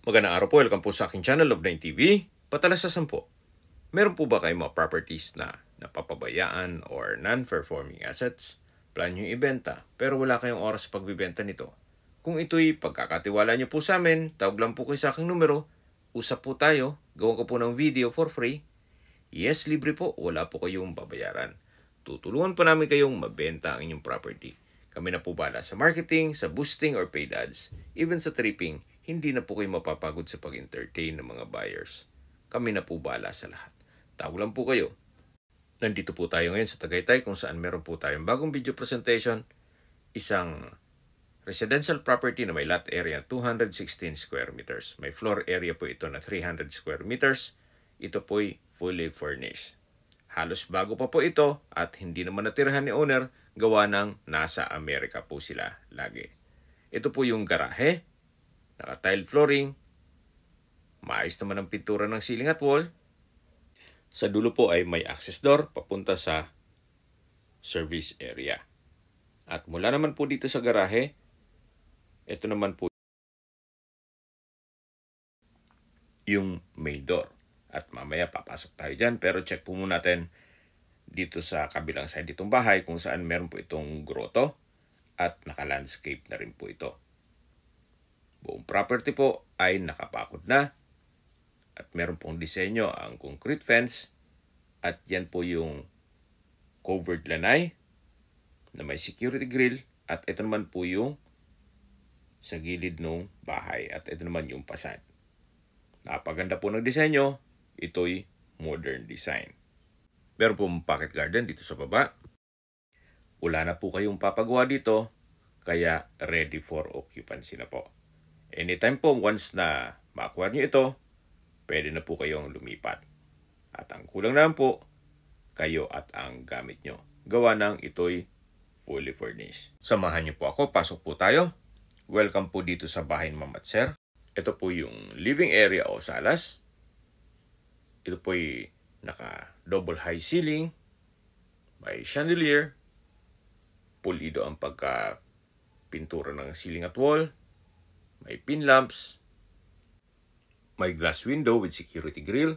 Magandang araw po, welcome po sa aking channel, Love9 TV. Patalasasan po, meron po ba kayong mga properties na napapabayaan or non-performing assets? Plan nyo ibenta, pero wala kayong oras sa pagbibenta nito. Kung ito'y pagkakatiwala nyo po sa amin, tawag lang po kayo sa aking numero, usap po tayo, gawan ko po ng video for free. Yes, libre po, wala po kayong babayaran. Tutulungan po namin kayong mabenta ang inyong property. Kami na po bala sa marketing, sa boosting or paid ads, even sa tripping. Hindi na po kayo mapapagod sa pag-entertain ng mga buyers. Kami na po bala sa lahat. Tawag lang po kayo. Nandito po tayo ngayon sa Tagaytay kung saan meron po tayong bagong video presentation. Isang residential property na may lot area 216 square meters. May floor area po ito na 300 square meters. Ito po'y fully furnished. Halos bago pa po ito at hindi naman natirahan ni owner, gawa ng nasa Amerika po sila lagi. Ito po yung garahe. Naka-tile flooring, maayos naman ang pintura ng ceiling at wall. Sa dulo po ay may access door papunta sa service area. At mula naman po dito sa garahe, ito naman po yung main door. At mamaya papasok tayo dyan, pero check po muna natin dito sa kabilang side itong bahay kung saan meron po itong grotto at naka-landscape na rin po ito. Buong property po ay nakapakod na at meron pong disenyo ang concrete fence at yan po yung covered lanay na may security grill at ito naman po yung sa gilid ng bahay at ito naman yung facade. Napaganda po ng disenyo, ito'y modern design. Meron pong pocket garden dito sa baba. Wala na po kayong papagawa dito kaya ready for occupancy na po. Anytime po, once na ma-acquire nyo ito, pwede na po kayong lumipat. At ang kulang naman po, kayo at ang gamit nyo. Gawa ng ito'y fully furnished. Samahan nyo po ako, pasok po tayo. Welcome po dito sa bahay ni Ma'am at Sir. Ito po yung living area o salas. Ito po'y naka-double high ceiling. May chandelier. Pulido ang pagka-pintura ng ceiling at wall. May pin lamps, may glass window with security grill.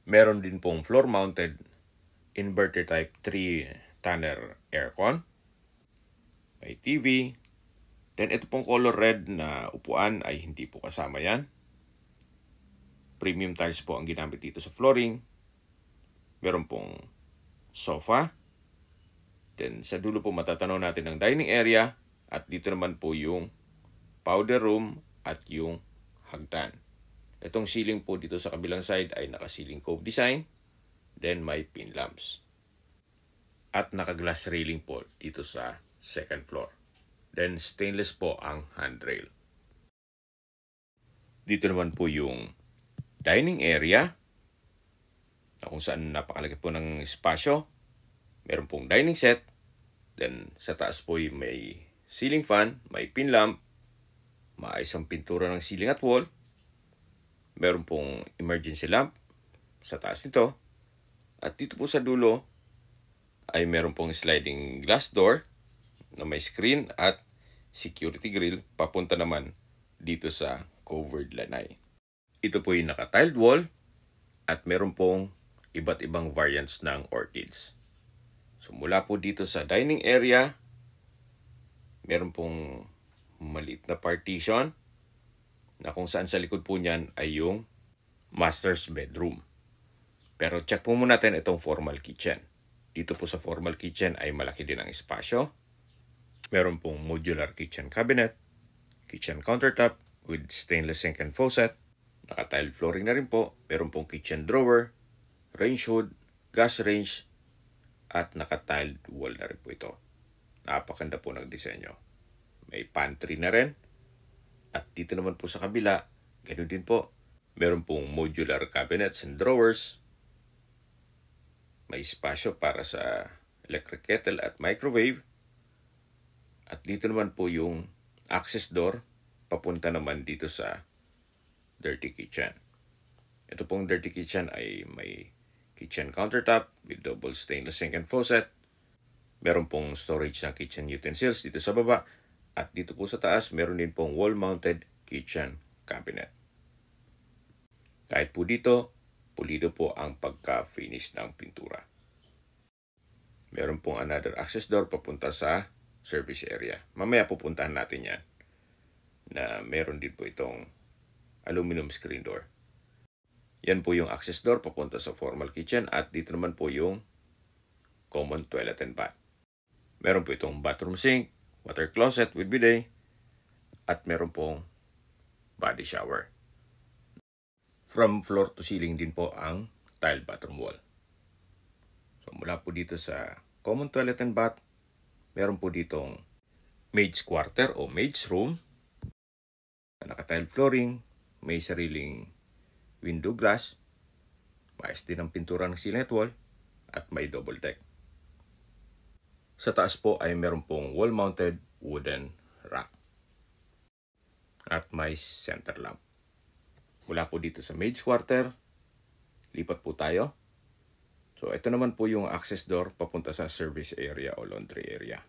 Meron din pong floor-mounted inverter type 3-tunnel aircon. May TV. Then ito pong color red na upuan ay hindi po kasama yan. Premium tiles po ang ginamit dito sa flooring. Meron pong sofa. Then sa dulo po matatanaw natin ang dining area. At dito naman po yung powder room at yung hagdan. Itong ceiling po dito sa kabilang side ay naka-ceiling cove design. Then may pin lamps. At naka-glass railing po dito sa second floor. Then stainless po ang handrail. Dito naman po yung dining area na kung saan napakalaki po ng espasyo. Meron pong dining set. Then sa taas po may ceiling fan, may pin lamp. Maayos ang pintura ng ceiling at wall. Meron pong emergency lamp sa taas nito. At dito po sa dulo ay meron pong sliding glass door na may screen at security grill papunta naman dito sa covered lanay. Ito po yung naka-tiled wall at meron pong iba't ibang variants ng orchids. So mula po dito sa dining area, meron pong maliit na partition na kung saan sa likod po niyan ay yung master's bedroom. Pero check po muna natin itong formal kitchen. Dito po sa formal kitchen ay malaki din ang espasyo. Meron pong modular kitchen cabinet, kitchen countertop with stainless sink and faucet. Naka-tile flooring na rin po. Meron pong kitchen drawer, range hood, gas range, at naka-tiled wall na rin po ito. Napakaganda po ng disenyo. May pantry na rin. At dito naman po sa kabila, ganoon din po. Meron pong modular cabinets and drawers. May espasyo para sa electric kettle at microwave. At dito naman po yung access door. Papunta naman dito sa dirty kitchen. Ito pong dirty kitchen ay may kitchen countertop with double stainless sink and faucet. Meron pong storage ng kitchen utensils dito sa baba. At dito po sa taas, meron din pong wall-mounted kitchen cabinet. Kahit po dito, pulido po ang pagka-finish ng pintura. Meron pong another access door papunta sa service area. Mamaya pupuntahan natin yan na meron din po itong aluminum screen door. Yan po yung access door papunta sa formal kitchen at dito naman po yung common toilet and bath. Meron po itong bathroom sink, water closet with bidet, at meron pong body shower. From floor to ceiling din po ang tile bathroom wall. So mula po dito sa common toilet and bath, meron po ditong maid's quarter o maid's room. Naka-tile flooring, may sariling window glass, maayos din ang pintura ng ceiling at wall, at may double deck. Sa taas po ay meron pong wall-mounted wooden rack. At may center lamp. Mula po dito sa maid's quarter, lipat po tayo. So ito naman po yung access door papunta sa service area o laundry area.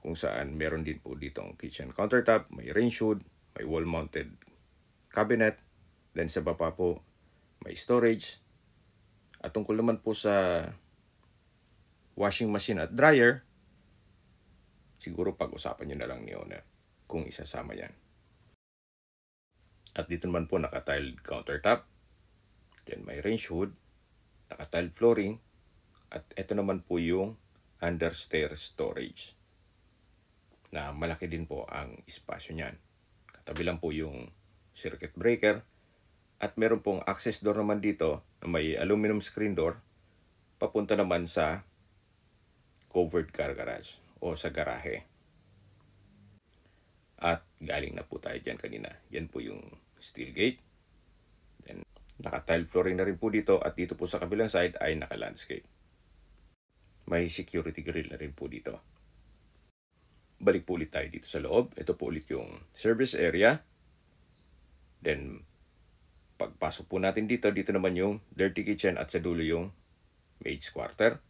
Kung saan meron din po dito ang kitchen countertop, may range hood, may wall-mounted cabinet, then sa baba po may storage. At tungkol naman po sa washing machine at dryer, siguro pag-usapan nyo na lang ni owner kung isasama yan. At dito naman po naka-tiled countertop, then may range hood, naka-tiled flooring, at ito naman po yung understairs storage na malaki din po ang espasyo niyan. Katabi lang po yung circuit breaker at meron pong access door naman dito na may aluminum screen door papunta naman sa covered car garage o sa garahe. At galing na po tayo dyan kanina. Yan po yung steel gate. Then, naka-tile flooring na rin po dito at dito po sa kabilang side ay naka-landscape. May security grill na rin po dito. Balik po ulit tayo dito sa loob. Ito po ulit yung service area. Then, pagpasok po natin dito, dito naman yung dirty kitchen at sa dulo yung maid's quarter.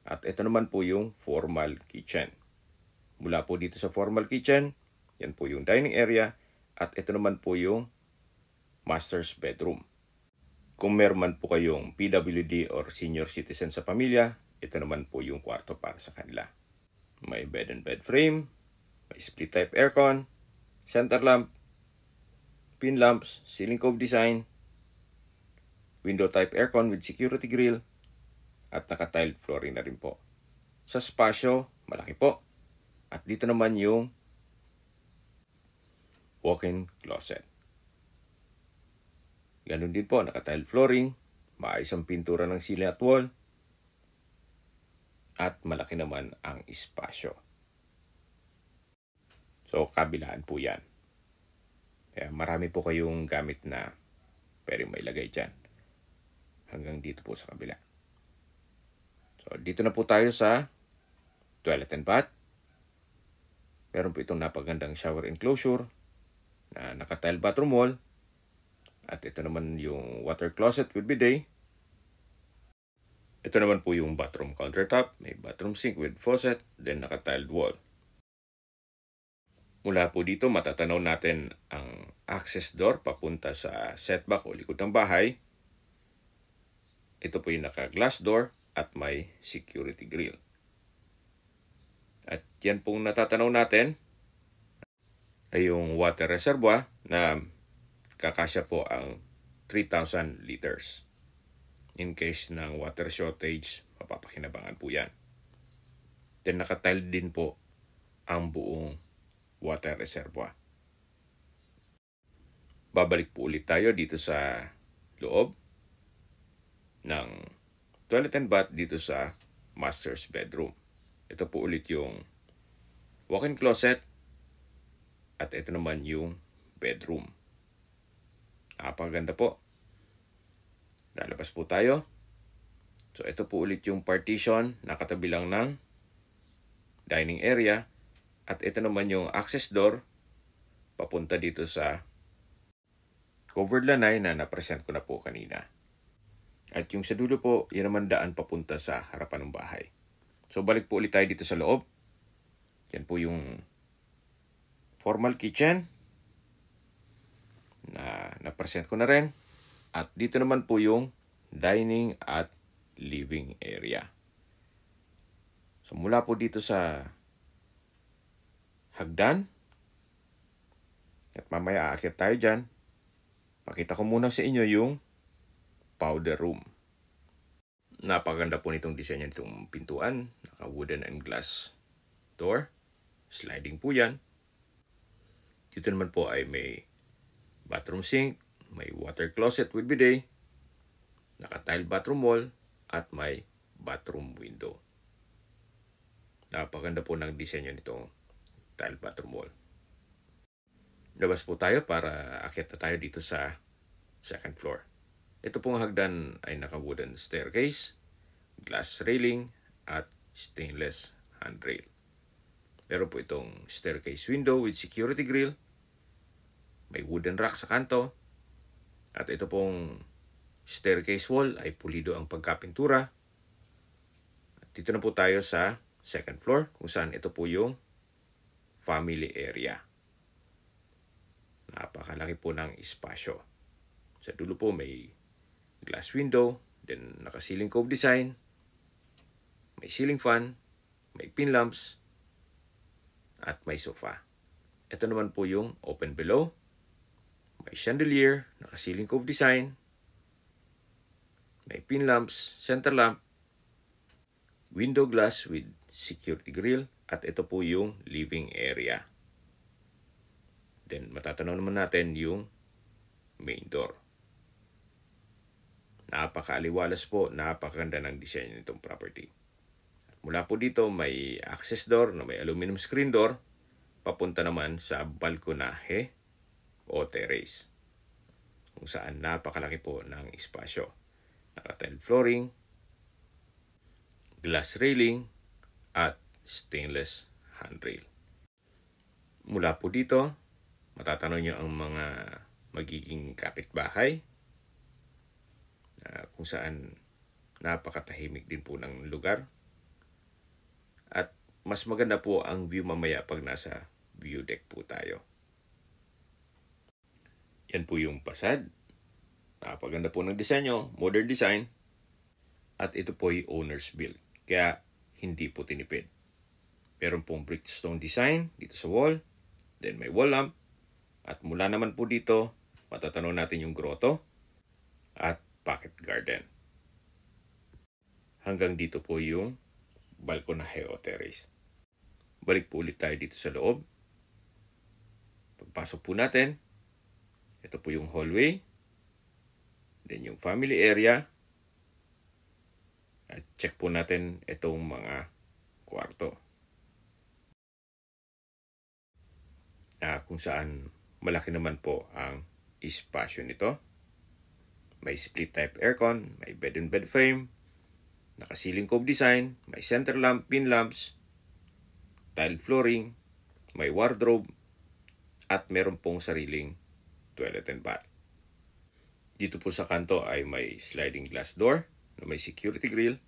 At ito naman po yung formal kitchen. Mula po dito sa formal kitchen, yan po yung dining area. At ito naman po yung master's bedroom. Kung meron man po kayong PWD or senior citizen sa pamilya, ito naman po yung kwarto para sa kanila. May bed and bed frame, may split type aircon, center lamp, pin lamps, ceiling cove design, window type aircon with security grill, at naka-tiled flooring na rin po. Sa spasyo, malaki po. At dito naman yung walk-in closet. Ganun din po, naka-tiled flooring, maayos ang pintura ng ceiling at wall, at malaki naman ang espasyo. So, kabilaan po yan. Kaya marami po kayong gamit na pwede mailagay dyan. Hanggang dito po sa kabila. So, dito na po tayo sa toilet and bath. Meron po itong napagandang shower enclosure na naka-tile bathroom wall. At ito naman yung water closet with bidet. Ito naman po yung bathroom countertop. May bathroom sink with faucet, then naka-tiled wall. Mula po dito, matatanaw natin ang access door papunta sa setback o likod ng bahay. Ito po yung naka-glass door at may security grill. At yan pong natatanaw natin ay yung water reservoir na kakasya po ang 3,000 liters. In case ng water shortage, mapapakinabangan po yan. Then naka-tile din po ang buong water reservoir. Babalik po ulit tayo dito sa loob ng toilet and bath dito sa master's bedroom. Ito po ulit yung walk-in closet at ito naman yung bedroom. Napakaganda po. Lalabas po tayo. So ito po ulit yung partition na katabi lang ng dining area at ito naman yung access door papunta dito sa covered lanay na napresent ko na po kanina. At yung sa dulo po, yan naman daan papunta sa harapan ng bahay. So balik po ulit tayo dito sa loob. Yan po yung formal kitchen na napresent ko na rin. At dito naman po yung dining at living area. So mula po dito sa hagdan, at mamaya aakyat tayo dyan, pakita ko muna sa inyo yung powder room. Napaganda po nitong disenyo nitong pintuan. Naka-wooden and glass door. Sliding po yan. Dito naman po ay may bathroom sink, may water closet with bidet, naka-tile bathroom wall, at may bathroom window. Napaganda po ng disenyo nitong tile bathroom wall. Labas po tayo para akyat na tayo dito sa second floor. Ito pong hagdan ay naka-wooden staircase, glass railing, at stainless handrail. Meron po itong staircase window with security grill. May wooden rack sa kanto. At ito pong staircase wall ay pulido ang pagkapintura. At dito na po tayo sa second floor kung saan ito po yung family area. Napakalaki po ng espasyo. Sa dulo po may glass window, then naka-ceiling cove design, may ceiling fan, may pin lamps, at may sofa. Ito naman po yung open below. May chandelier, naka-ceiling cove design, may pin lamps, center lamp, window glass with security grill, at ito po yung living area. Then matatanaw naman natin yung main door. Napakaaliwalas po, napakaganda ng disenyo nitong property. At mula po dito may access door na may aluminum screen door papunta naman sa balkonahe o terrace, kung saan napakalaki po ng espasyo. Naka-tile flooring, glass railing, at stainless handrail. Mula po dito, matatanaw nyo ang mga magiging kapitbahay, kung saan napakatahimik din po ng lugar. At mas maganda po ang view mamaya pag nasa view deck po tayo. Yan po yung fasad. Napaganda po ng disenyo, modern design. At ito po ay owner's build, kaya hindi po tinipid. Meron pong brick stone design dito sa wall. Then may wall lamp. At mula naman po dito, matatanaw natin yung grotto at pocket garden. Hanggang dito po yung balkonahe o terrace. Balik po ulit tayo dito sa loob. Pagpasok po natin, ito po yung hallway. Then yung family area. At check po natin itong mga kwarto. Kung saan malaki naman po ang espasyo nito. May split type aircon, may bed and bed frame, naka-ceiling cove design, may center lamp, pin lamps, tile flooring, may wardrobe, at meron pong sariling toilet and bath. Dito po sa kanto ay may sliding glass door na may security grill.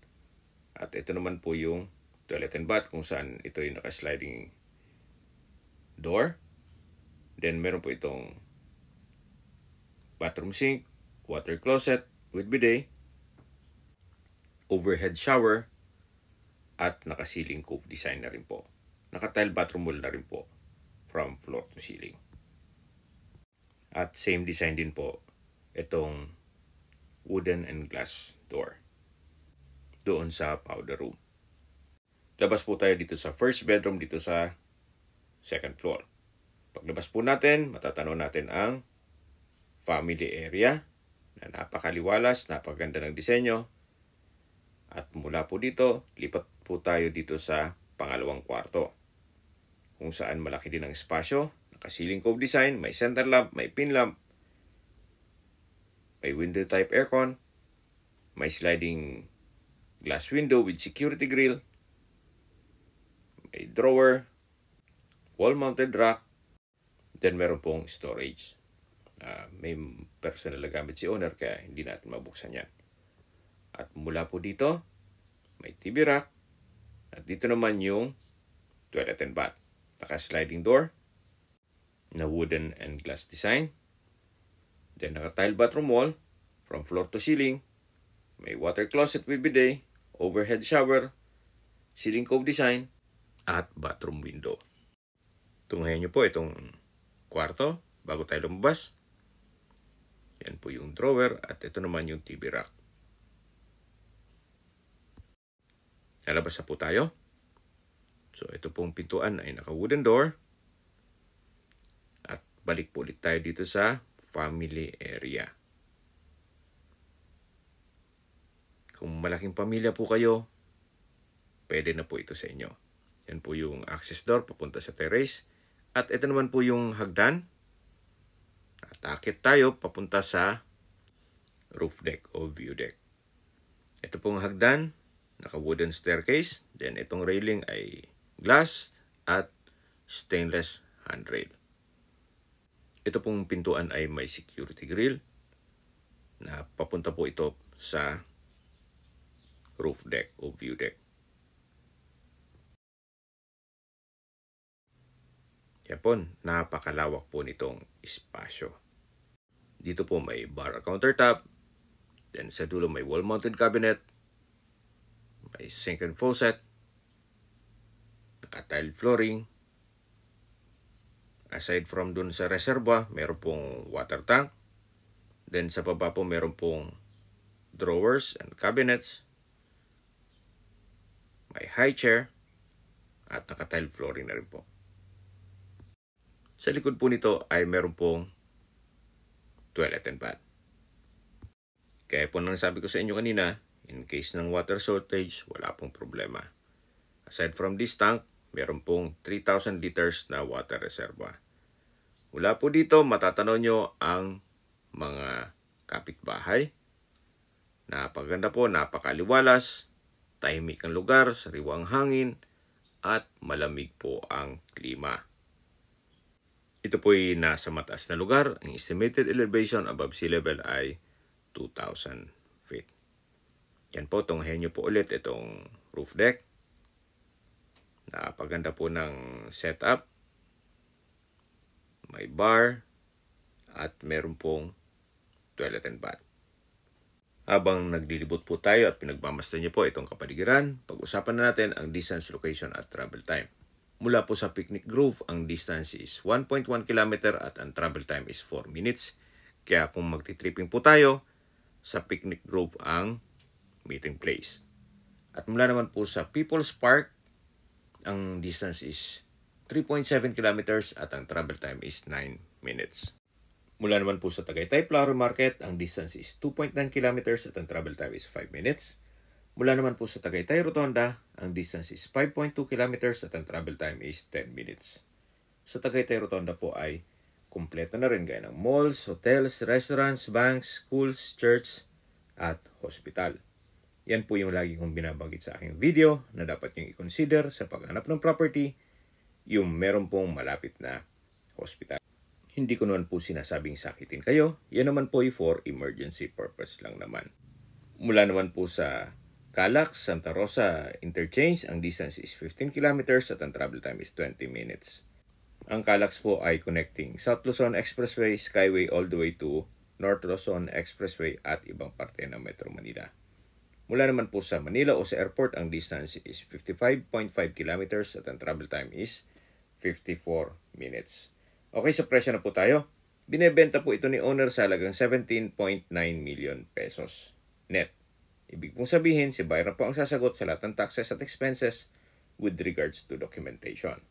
At ito naman po yung toilet and bath kung saan ito yung naka-sliding door. Then meron po itong bathroom sink, water closet with bidet, overhead shower, at naka-ceiling cove design na rin po. Naka-tile bathroom wall na rin po from floor to ceiling. At same design din po itong wooden and glass door doon sa powder room. Labas po tayo dito sa first bedroom dito sa second floor. Paglabas po natin, matatanaw natin ang family area na napakaliwalas, napakaganda ng disenyo. At mula po dito, lipat po tayo dito sa pangalawang kwarto, kung saan malaki din ang espasyo. Naka-ceiling cove design, may center lamp, may pin lamp, may window type aircon, may sliding glass window with security grill, may drawer, wall-mounted rack, then meron pong storage. May personal na gamit si owner kaya hindi natin mabuksan yan. At mula po dito, may TV rack. At dito naman yung toilet and bath. Naka-sliding door na wooden and glass design. Then naka-tile bathroom wall from floor to ceiling. May water closet with bidet, overhead shower, ceiling cove design, at bathroom window. Tunghayan nyo po itong kwarto bago tayo lumabas. Yan po yung drawer at ito naman yung TV rack. Lalabas na po tayo. So ito pong pintuan ay naka-wooden door. At balik po ulit tayo dito sa family area. Kung malaking pamilya po kayo, pwede na po ito sa inyo. Yan po yung access door papunta sa terrace. At ito naman po yung hagdan. At akit tayo papunta sa roof deck o view deck. Ito pong hagdan, naka-wooden staircase. Then itong railing ay glass at stainless handrail. Ito pong pintuan ay may security grill na papunta po ito sa roof deck o view deck. Yan po, napakalawak po nitong espasyo. Dito po may bar countertop. Then sa dulo may wall-mounted cabinet. May sink and faucet. Naka-tile flooring. Aside from dun sa reserva, meron pong water tank. Then sa baba po meron pong drawers and cabinets. May high chair. At naka-tile flooring na rin po. Sa likod po nito ay meron pong toilet and bath. Kaya po nang sabi ko sa inyo kanina, in case ng water shortage, wala pong problema. Aside from this tank, meron pong 3,000 liters na water reserva. Mula po dito, matatanaw nyo ang mga kapitbahay. Napaganda po, napakaliwalas, tahimik ang lugar, sariwang hangin, at malamig po ang klima. Ito po ay nasa mataas na lugar. Ang estimated elevation above sea level ay 2,000 feet. Yan po, tunghayan nyo po ulit itong roof deck. Napaganda po ng setup. May bar. At meron pong toilet and bath. Habang naglilibot po tayo at pinagmamasdan nyo po itong kapaligiran, pag-usapan na natin ang distance, location at travel time. Mula po sa Picnic Grove, ang distance is 1.1 km at ang travel time is 4 minutes. Kaya kung magti-tripping po tayo, sa Picnic Grove ang meeting place. At mula naman po sa People's Park, ang distance is 3.7 kilometers at ang travel time is 9 minutes. Mula naman po sa Tagaytay Flower Market, ang distance is 2.9 kilometers at ang travel time is 5 minutes. Mula naman po sa Tagaytay Rotonda, ang distance is 5.2 kilometers at ang travel time is 10 minutes. Sa Tagaytay Rotonda po ay kumpleto na rin gaya ng malls, hotels, restaurants, banks, schools, church, at hospital. Yan po yung lagi kong binabanggit sa aking video na dapat nyo i-consider sa paghanap ng property, yung meron pong malapit na hospital. Hindi ko naman po sinasabing sakitin kayo, yan naman po ay for emergency purpose lang naman. Mula naman po sa Calax, Santa Rosa Interchange, ang distance is 15 kilometers at ang travel time is 20 minutes. Ang Calax po ay connecting South Luzon Expressway, Skyway all the way to North Luzon Expressway at ibang parte ng Metro Manila. Mula naman po sa Manila o sa airport, ang distance is 55.5 kilometers at ang travel time is 54 minutes. Okay, sa presyo na po tayo. Binebenta po ito ni owner sa halagang 17.9 million pesos net. Ibig pong sabihin, si buyer po ang sasagot sa lahat ng taxes at expenses with regards to documentation.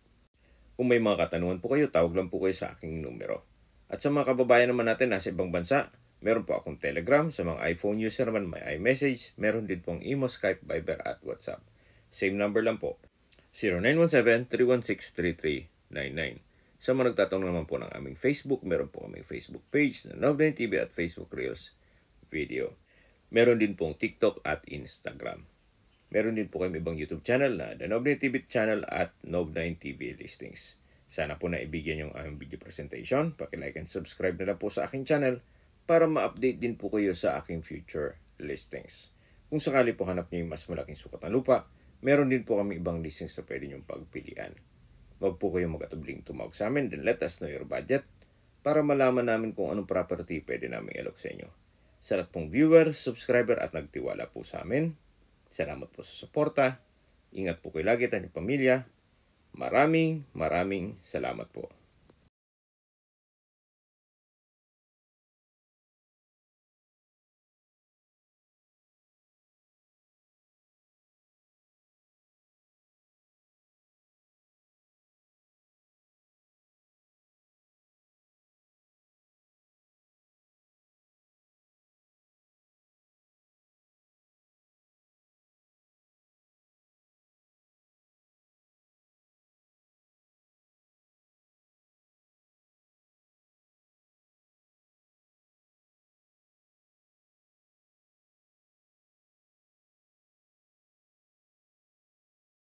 Kung may mga katanungan po kayo, tawag lang po kayo sa aking numero. At sa mga kababayan naman natin nasa ibang bansa, meron po akong Telegram. Sa mga iPhone user naman, may iMessage. Meron din pong Imo, Skype, Viber at WhatsApp. Same number lang po. 0917-316-3399. Sa mga nagtatanong naman po ng aming Facebook, meron po aming Facebook page na Nov9 TV at Facebook Reels video. Meron din pong TikTok at Instagram. Meron din po kami ibang YouTube channel na The Nov9 TV channel at Nov9 TV Listings. Sana po naibigyan yung aming video presentation. Paki-like and subscribe na lang po sa aking channel para ma-update din po kayo sa aking future listings. Kung sakali po hanap niyo yung mas malaking sukat ng lupa, meron din po kami ibang listings na pwede niyong pagpilian. Huwag po kayong mag-atubling tumawag sa amin, then let us know your budget para malaman namin kung anong property pwede namin ilok sa inyo. Sa lahat pong viewers, subscriber at nagtiwala po sa amin, salamat po sa suporta. Ingat po kayo lagi at inyong pamilya. Maraming salamat po.